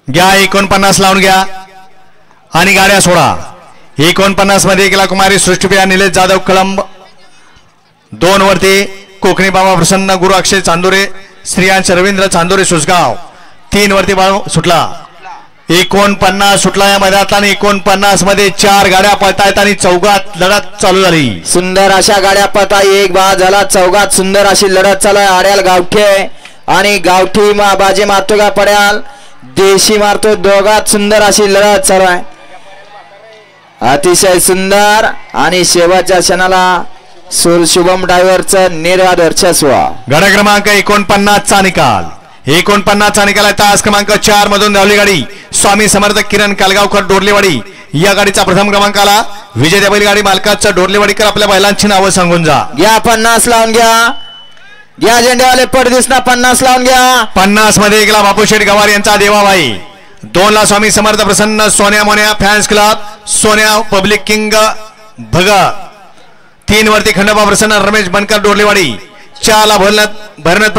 घ्या 49 लावून घ्या आणि गाड्या सोडा। 49 मध्ये गेला कुमारी सृष्टीप्रिया निलेश जाधव कळंब, 2 वरती कोकणी बाबा प्रसन्न गुरु अक्षय चांदोरे श्रीयांश रवींद्र चांदोरे सुसगाव, 3 वरती सुटला। 49 सुटला या मैदानात आणि 49 मध्ये 4 गाड्या पळतायत आणि चौघात लढत चालू झाली। सुंदर अशा गाड्या पळता, एक बाद झाला, चौघात सुंदर अशी लढत चालू आहे। आड्याल गावठे आणि गावठी बाजी मारतो का पड्याल देशी मारतो, दोघात सुंदर अशी लढत चालू आहे, अतिशय सुंदर। आणि शेवटच्या क्षणाला शुभम ड्रायव्हरचं निर्वाद वर्चस्व। गाडा क्रमांक 49 चा निकाल, 49 चा निकाल आहे। तास क्रमांक 4 मधून धावली गाडी स्वामी समर्थ किरण कालगावकर डोरलेवाडी, या गाडीचा प्रथम क्रमांक आला। विजय त्या बैलगाडी मालकाचं डोरलेवाडीकर आपल्या बैलांची नावं सांगून जा। घ्या 50 लावून घ्या, घ्या झेंडेवाले पडदिसना 50 लावून घ्या। 50 मध्ये गेला बापूशेठ गवार यांचा देवाबाई, 2 ला स्वामी समर्थ प्रसन्न सोन्या मोन्या फॅन्स क्लब सोन्या पब्लिक किंग भगत, 3 वरती खंडोबा प्रसन्न रमेश बनकर डोरलेवाडी, 4 ला भरण्यात